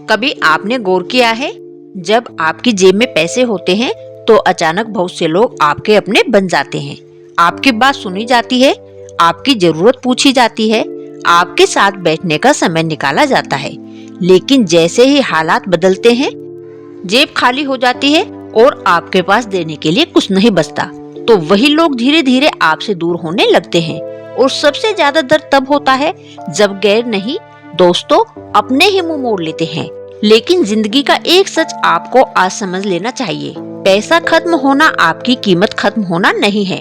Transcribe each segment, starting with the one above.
कभी आपने गौर किया है, जब आपकी जेब में पैसे होते हैं तो अचानक बहुत से लोग आपके अपने बन जाते हैं। आपकी बात सुनी जाती है, आपकी जरूरत पूछी जाती है, आपके साथ बैठने का समय निकाला जाता है। लेकिन जैसे ही हालात बदलते हैं, जेब खाली हो जाती है और आपके पास देने के लिए कुछ नहीं बचता, तो वही लोग धीरे धीरे आपसे दूर होने लगते हैं। और सबसे ज्यादा दर्द तब होता है जब गैर नहीं, दोस्तों अपने ही मुंह मोड़ लेते हैं। लेकिन जिंदगी का एक सच आपको आज समझ लेना चाहिए, पैसा खत्म होना आपकी कीमत खत्म होना नहीं है।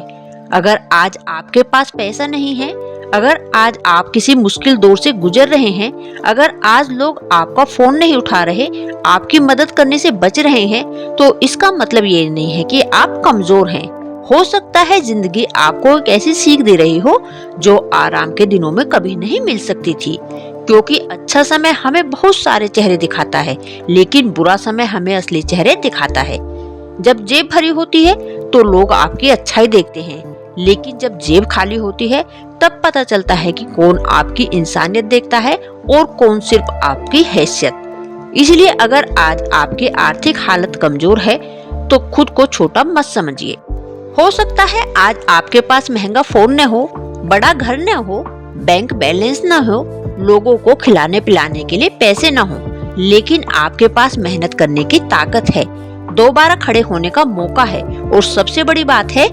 अगर आज आपके पास पैसा नहीं है, अगर आज आप किसी मुश्किल दौर से गुजर रहे हैं, अगर आज लोग आपका फोन नहीं उठा रहे, आपकी मदद करने से बच रहे हैं, तो इसका मतलब ये नहीं है कि आप कमजोर हैं। हो सकता है जिंदगी आपको एक ऐसी सीख दे रही हो जो आराम के दिनों में कभी नहीं मिल सकती थी। क्योंकि अच्छा समय हमें बहुत सारे चेहरे दिखाता है, लेकिन बुरा समय हमें असली चेहरे दिखाता है। जब जेब भरी होती है तो लोग आपकी अच्छाई देखते हैं, लेकिन जब जेब खाली होती है तब पता चलता है कि कौन आपकी इंसानियत देखता है और कौन सिर्फ आपकी हैसियत। इसलिए अगर आज आपकी आर्थिक हालत कमजोर है तो खुद को छोटा मत समझिए। हो सकता है आज आपके पास महंगा फोन न हो, बड़ा घर न हो, बैंक बैलेंस न हो, लोगों को खिलाने पिलाने के लिए पैसे न हो, लेकिन आपके पास मेहनत करने की ताकत है, दोबारा खड़े होने का मौका है, और सबसे बड़ी बात है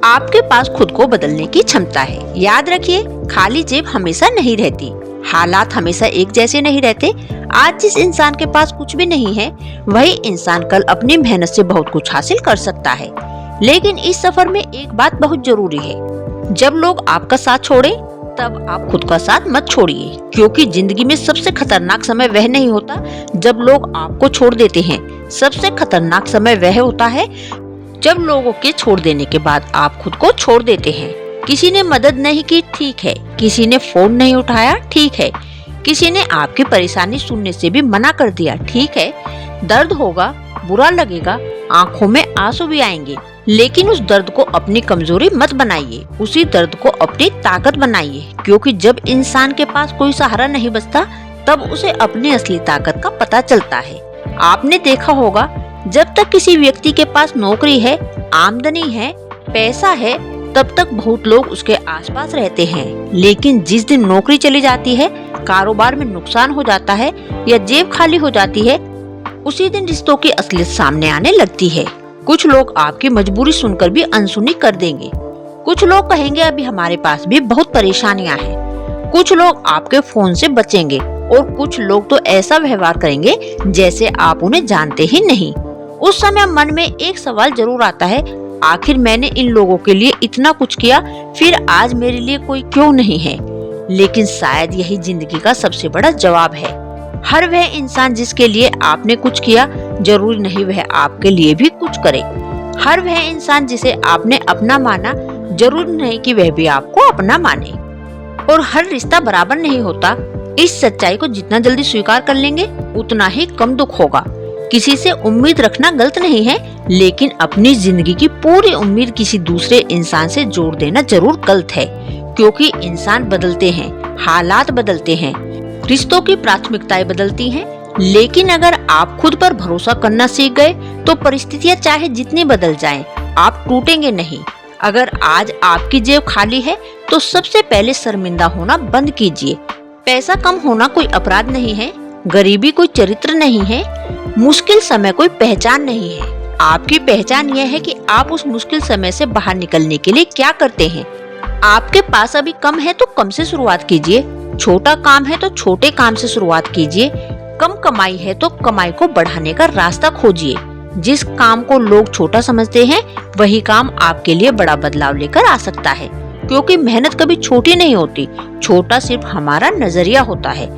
आपके पास खुद को बदलने की क्षमता है। याद रखिए, खाली जेब हमेशा नहीं रहती, हालात हमेशा एक जैसे नहीं रहते। आज जिस इंसान के पास कुछ भी नहीं है, वही इंसान कल अपनी मेहनत से बहुत कुछ हासिल कर सकता है। लेकिन इस सफर में एक बात बहुत जरूरी है, जब लोग आपका साथ छोड़े तब आप खुद का साथ मत छोड़िए। क्योंकि जिंदगी में सबसे खतरनाक समय वह नहीं होता जब लोग आपको छोड़ देते हैं, सबसे खतरनाक समय वह होता है जब लोगों के छोड़ देने के बाद आप खुद को छोड़ देते हैं। किसी ने मदद नहीं की, ठीक है, किसी ने फोन नहीं उठाया, ठीक है, किसी ने आपकी परेशानी सुनने से भी मना कर दिया, ठीक है, दर्द होगा, बुरा लगेगा, आंखों में आंसू भी आएंगे, लेकिन उस दर्द को अपनी कमजोरी मत बनाइए, उसी दर्द को अपनी ताकत बनाइए। क्योंकि जब इंसान के पास कोई सहारा नहीं बचता तब उसे अपनी असली ताकत का पता चलता है। आपने देखा होगा, जब तक किसी व्यक्ति के पास नौकरी है, आमदनी है, पैसा है, तब तक बहुत लोग उसके आसपास रहते हैं। लेकिन जिस दिन नौकरी चली जाती है, कारोबार में नुकसान हो जाता है या जेब खाली हो जाती है, उसी दिन रिश्तों की असलियत सामने आने लगती है। कुछ लोग आपकी मजबूरी सुनकर भी अनसुनी कर देंगे, कुछ लोग कहेंगे अभी हमारे पास भी बहुत परेशानियां हैं, कुछ लोग आपके फोन से बचेंगे और कुछ लोग तो ऐसा व्यवहार करेंगे जैसे आप उन्हें जानते ही नहीं। उस समय मन में एक सवाल जरूर आता है, आखिर मैंने इन लोगों के लिए इतना कुछ किया, फिर आज मेरे लिए कोई क्यों नहीं है। लेकिन शायद यही जिंदगी का सबसे बड़ा जवाब है। हर वह इंसान जिसके लिए आपने कुछ किया, जरूरी नहीं वह आपके लिए भी कुछ करे। हर वह इंसान जिसे आपने अपना माना, जरूरी नहीं कि वह भी आपको अपना माने। और हर रिश्ता बराबर नहीं होता। इस सच्चाई को जितना जल्दी स्वीकार कर लेंगे उतना ही कम दुख होगा। किसी से उम्मीद रखना गलत नहीं है, लेकिन अपनी जिंदगी की पूरी उम्मीद किसी दूसरे इंसान से जोड़ देना जरूर गलत है। क्योंकि इंसान बदलते हैं, हालात बदलते हैं, रिश्तों की प्राथमिकताएं बदलती हैं। लेकिन अगर आप खुद पर भरोसा करना सीख गए तो परिस्थितियां चाहे जितनी बदल जाएं, आप टूटेंगे नहीं। अगर आज आपकी जेब खाली है तो सबसे पहले शर्मिंदा होना बंद कीजिए। पैसा कम होना कोई अपराध नहीं है, गरीबी कोई चरित्र नहीं है, मुश्किल समय कोई पहचान नहीं है। आपकी पहचान यह है कि आप उस मुश्किल समय से बाहर निकलने के लिए क्या करते हैं। आपके पास अभी कम है तो कम से शुरुआत कीजिए, छोटा काम है तो छोटे काम से शुरुआत कीजिए, कम कमाई है तो कमाई को बढ़ाने का रास्ता खोजिए। जिस काम को लोग छोटा समझते हैं, वही काम आपके लिए बड़ा बदलाव लेकर आ सकता है। क्योंकि मेहनत कभी छोटी नहीं होती, छोटा सिर्फ हमारा नजरिया होता है।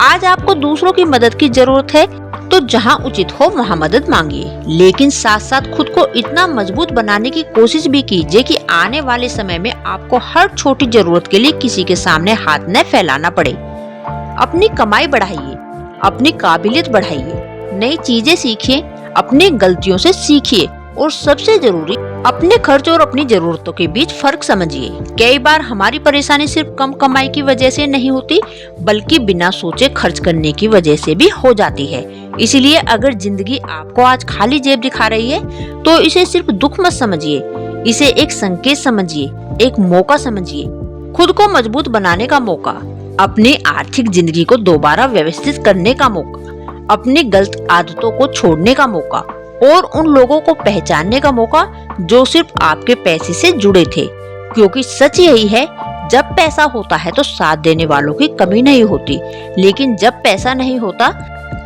आज आपको दूसरों की मदद की जरूरत है तो जहां उचित हो वहां मदद मांगिए, लेकिन साथ साथ खुद को इतना मजबूत बनाने की कोशिश भी कीजिए कि आने वाले समय में आपको हर छोटी जरूरत के लिए किसी के सामने हाथ न फैलाना पड़े। अपनी कमाई बढ़ाइए, अपनी काबिलियत बढ़ाइए, नई चीजें सीखिए, अपनी गलतियों से सीखिए और सबसे जरूरी, अपने खर्च और अपनी जरूरतों के बीच फर्क समझिए। कई बार हमारी परेशानी सिर्फ कम कमाई की वजह से नहीं होती, बल्कि बिना सोचे खर्च करने की वजह से भी हो जाती है। इसलिए अगर जिंदगी आपको आज खाली जेब दिखा रही है तो इसे सिर्फ दुख मत समझिए, इसे एक संकेत समझिए, एक मौका समझिए, खुद को मजबूत बनाने का मौका, अपनी आर्थिक जिंदगी को दोबारा व्यवस्थित करने का मौका, अपनी गलत आदतों को छोड़ने का मौका और उन लोगों को पहचानने का मौका जो सिर्फ आपके पैसे से जुड़े थे। क्योंकि सच यही है, जब पैसा होता है तो साथ देने वालों की कमी नहीं होती, लेकिन जब पैसा नहीं होता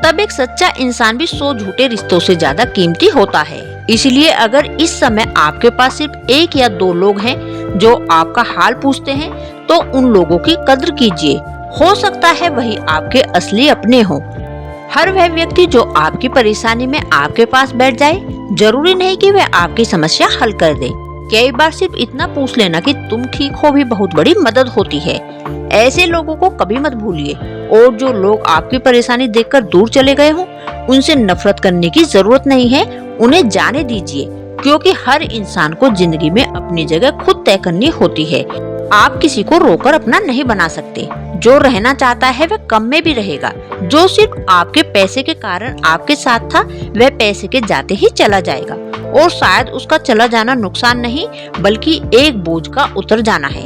तब एक सच्चा इंसान भी 100 झूठे रिश्तों से ज्यादा कीमती होता है। इसलिए अगर इस समय आपके पास सिर्फ 1 या 2 लोग हैं जो आपका हाल पूछते हैं, तो उन लोगों की कद्र कीजिए। हो सकता है वही आपके असली अपने हों। हर वह व्यक्ति जो आपकी परेशानी में आपके पास बैठ जाए, जरूरी नहीं कि वह आपकी समस्या हल कर दे। कई बार सिर्फ इतना पूछ लेना कि तुम ठीक हो भी बहुत बड़ी मदद होती है। ऐसे लोगों को कभी मत भूलिए, और जो लोग आपकी परेशानी देखकर दूर चले गए हों, उनसे नफरत करने की जरूरत नहीं है, उन्हें जाने दीजिए। क्योंकि हर इंसान को जिंदगी में अपनी जगह खुद तय करनी होती है। आप किसी को रोकर अपना नहीं बना सकते। जो रहना चाहता है वह कम में भी रहेगा। जो सिर्फ आपके पैसे के कारण आपके साथ था, वह पैसे के जाते ही चला जाएगा, और शायद उसका चला जाना नुकसान नहीं बल्कि एक बोझ का उतर जाना है।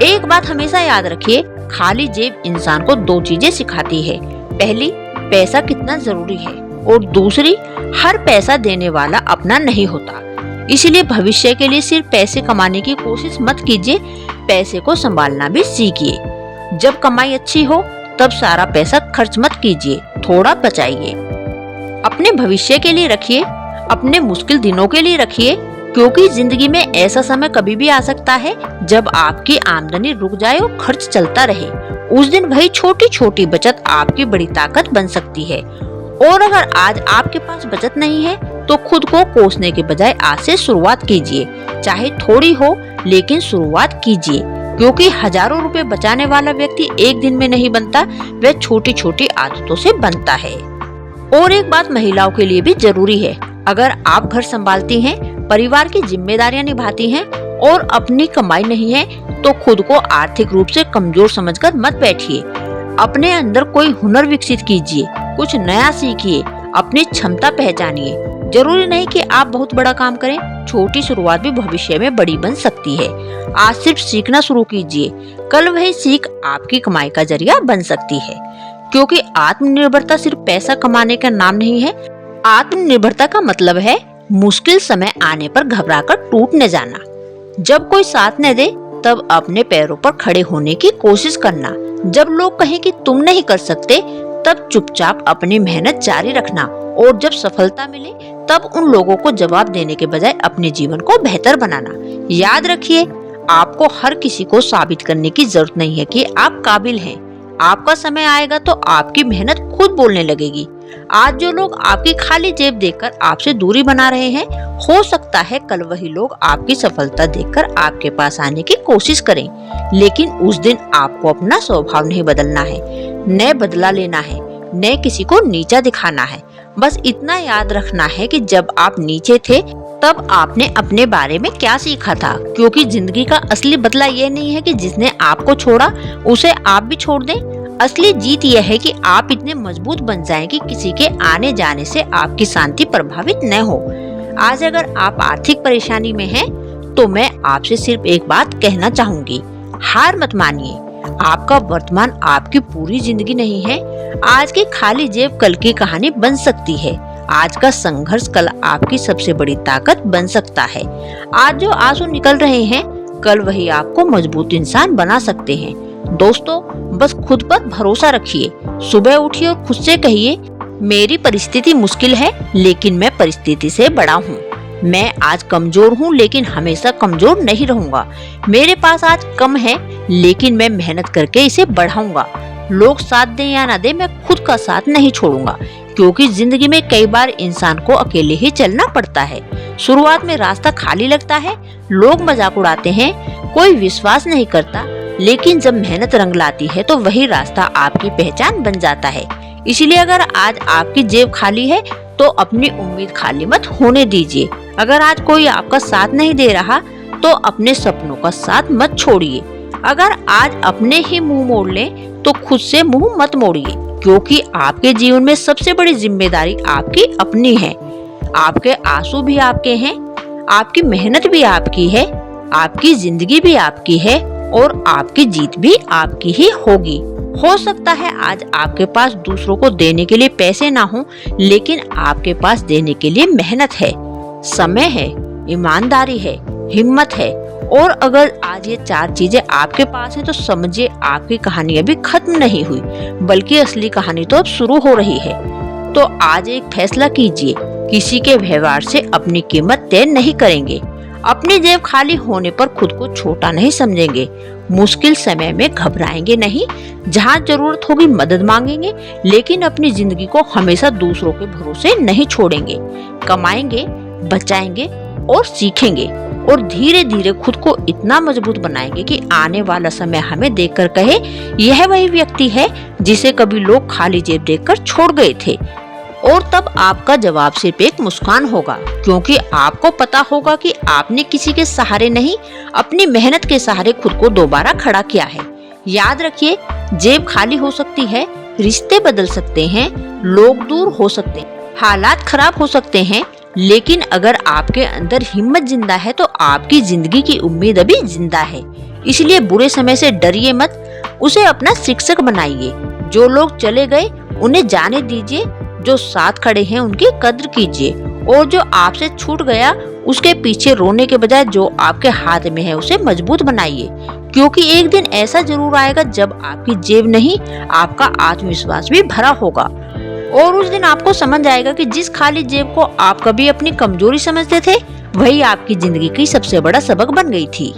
एक बात हमेशा याद रखिए, खाली जेब इंसान को 2 चीजें सिखाती है। पहली, पैसा कितना जरूरी है, और दूसरी, हर पैसा देने वाला अपना नहीं होता। इसलिए भविष्य के लिए सिर्फ पैसे कमाने की कोशिश मत कीजिए, पैसे को संभालना भी सीखिए। जब कमाई अच्छी हो तब सारा पैसा खर्च मत कीजिए, थोड़ा बचाइए। अपने भविष्य के लिए रखिए, अपने मुश्किल दिनों के लिए रखिए, क्योंकि जिंदगी में ऐसा समय कभी भी आ सकता है जब आपकी आमदनी रुक जाए और खर्च चलता रहे। उस दिन वही छोटी छोटी बचत आपकी बड़ी ताकत बन सकती है। और अगर आज आपके पास बचत नहीं है तो खुद को कोसने के बजाय आज से शुरुआत कीजिए। चाहे थोड़ी हो, लेकिन शुरुआत कीजिए, क्योंकि हजारों रुपए बचाने वाला व्यक्ति एक दिन में नहीं बनता, वह छोटी छोटी आदतों से बनता है। और एक बात महिलाओं के लिए भी जरूरी है, अगर आप घर संभालती हैं, परिवार की जिम्मेदारियां निभाती हैं और अपनी कमाई नहीं है, तो खुद को आर्थिक रूप से कमजोर समझकर मत बैठिए। अपने अंदर कोई हुनर विकसित कीजिए, कुछ नया सीखिए, अपनी क्षमता पहचानिए। जरूरी नहीं कि आप बहुत बड़ा काम करें, छोटी शुरुआत भी भविष्य में बड़ी बन सकती है। आज सिर्फ सीखना शुरू कीजिए, कल वही सीख आपकी कमाई का जरिया बन सकती है। क्योंकि आत्मनिर्भरता सिर्फ पैसा कमाने का नाम नहीं है। आत्मनिर्भरता का मतलब है मुश्किल समय आने पर घबराकर टूट न जाना। जब कोई साथ न दे तब अपने पैरों पर खड़े होने की कोशिश करना। जब लोग कहें कि तुम नहीं कर सकते, तब चुपचाप अपनी मेहनत जारी रखना। और जब सफलता मिले तब उन लोगों को जवाब देने के बजाय अपने जीवन को बेहतर बनाना। याद रखिए, आपको हर किसी को साबित करने की जरूरत नहीं है कि आप काबिल हैं। आपका समय आएगा तो आपकी मेहनत खुद बोलने लगेगी। आज जो लोग आपकी खाली जेब देखकर आपसे दूरी बना रहे हैं, हो सकता है कल वही लोग आपकी सफलता देखकर आपके पास आने की कोशिश करें। लेकिन उस दिन आपको अपना स्वभाव नहीं बदलना है, न बदला लेना है, न किसी को नीचा दिखाना है। बस इतना याद रखना है कि जब आप नीचे थे तब आपने अपने बारे में क्या सीखा था। क्योंकि जिंदगी का असली बदला ये नहीं है कि जिसने आपको छोड़ा उसे आप भी छोड़ दें। असली जीत यह है कि आप इतने मजबूत बन जाएं कि किसी के आने जाने से आपकी शांति प्रभावित न हो। आज अगर आप आर्थिक परेशानी में हैं, तो मैं आपसे सिर्फ एक बात कहना चाहूंगी, हार मत मानिए। आपका वर्तमान आपकी पूरी जिंदगी नहीं है। आज की खाली जेब कल की कहानी बन सकती है। आज का संघर्ष कल आपकी सबसे बड़ी ताकत बन सकता है। आज जो आंसू निकल रहे हैं, कल वही आपको मजबूत इंसान बना सकते हैं। दोस्तों, बस खुद पर भरोसा रखिए। सुबह उठिए और खुद से कहिए, मेरी परिस्थिति मुश्किल है लेकिन मैं परिस्थिति से बड़ा हूँ। मैं आज कमजोर हूँ लेकिन हमेशा कमजोर नहीं रहूंगा। मेरे पास आज कम है लेकिन मैं मेहनत करके इसे बढ़ाऊंगा। लोग साथ दें या ना दें, मैं खुद का साथ नहीं छोड़ूंगा। क्योंकि जिंदगी में कई बार इंसान को अकेले ही चलना पड़ता है। शुरुआत में रास्ता खाली लगता है, लोग मजाक उड़ाते हैं, कोई विश्वास नहीं करता, लेकिन जब मेहनत रंग लाती है तो वही रास्ता आपकी पहचान बन जाता है। इसलिए अगर आज आपकी जेब खाली है तो अपनी उम्मीद खाली मत होने दीजिए। अगर आज कोई आपका साथ नहीं दे रहा तो अपने सपनों का साथ मत छोड़िए। अगर आज अपने ही मुंह मोड़ लें तो खुद से मुंह मत मोड़िए, क्योंकि आपके जीवन में सबसे बड़ी जिम्मेदारी आपकी अपनी है। आपके आंसू भी आपके हैं, आपकी मेहनत भी आपकी है, आपकी जिंदगी भी आपकी है और आपकी जीत भी आपकी ही होगी। हो सकता है आज आपके पास दूसरों को देने के लिए पैसे ना हो, लेकिन आपके पास देने के लिए मेहनत है, समय है, ईमानदारी है, हिम्मत है। और अगर आज ये 4 चीजें आपके पास हैं तो समझिए आपकी कहानी अभी खत्म नहीं हुई, बल्कि असली कहानी तो अब शुरू हो रही है। तो आज एक फैसला कीजिए, किसी के व्यवहार से अपनी कीमत तय नहीं करेंगे, अपनी जेब खाली होने पर खुद को छोटा नहीं समझेंगे, मुश्किल समय में घबराएंगे नहीं, जहाँ जरूरत होगी मदद मांगेंगे, लेकिन अपनी जिंदगी को हमेशा दूसरों के भरोसे नहीं छोड़ेंगे। कमाएंगे, बचाएंगे और सीखेंगे और धीरे धीरे खुद को इतना मजबूत बनाएंगे कि आने वाला समय हमें देखकर कहे, यह वही व्यक्ति है जिसे कभी लोग खाली जेब देखकर छोड़ गए थे। और तब आपका जवाब सिर्फ एक मुस्कान होगा, क्योंकि आपको पता होगा कि आपने किसी के सहारे नहीं, अपनी मेहनत के सहारे खुद को दोबारा खड़ा किया है। याद रखिए, जेब खाली हो सकती है, रिश्ते बदल सकते हैं, लोग दूर हो सकते हैं, हालात खराब हो सकते हैं, लेकिन अगर आपके अंदर हिम्मत जिंदा है तो आपकी जिंदगी की उम्मीद अभी जिंदा है। इसलिए बुरे समय से डरिए मत, उसे अपना शिक्षक बनाइए। जो लोग चले गए उन्हें जाने दीजिए, जो साथ खड़े हैं उनकी कद्र कीजिए, और जो आपसे छूट गया उसके पीछे रोने के बजाय जो आपके हाथ में है उसे मजबूत बनाइए, क्योंकि एक दिन ऐसा जरूर आएगा जब आपकी जेब नहीं, आपका आत्मविश्वास भी भरा होगा। और उस दिन आपको समझ आएगा कि जिस खाली जेब को आप कभी अपनी कमजोरी समझते थे, वही आपकी जिंदगी की सबसे बड़ा सबक बन गई थी।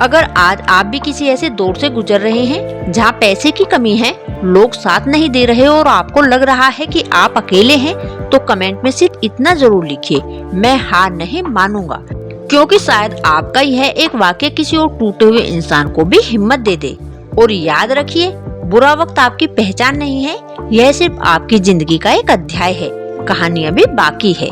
अगर आज आप भी किसी ऐसे दौर से गुजर रहे हैं जहाँ पैसे की कमी है, लोग साथ नहीं दे रहे और आपको लग रहा है कि आप अकेले हैं, तो कमेंट में सिर्फ इतना जरूर लिखिए, मैं हार नहीं मानूंगा, क्योंकि शायद आपका यह एक वाक्य किसी और टूटे हुए इंसान को भी हिम्मत दे दे। और याद रखिए, बुरा वक्त आपकी पहचान नहीं है, यह सिर्फ आपकी जिंदगी का एक अध्याय है, कहानी अभी बाकी है।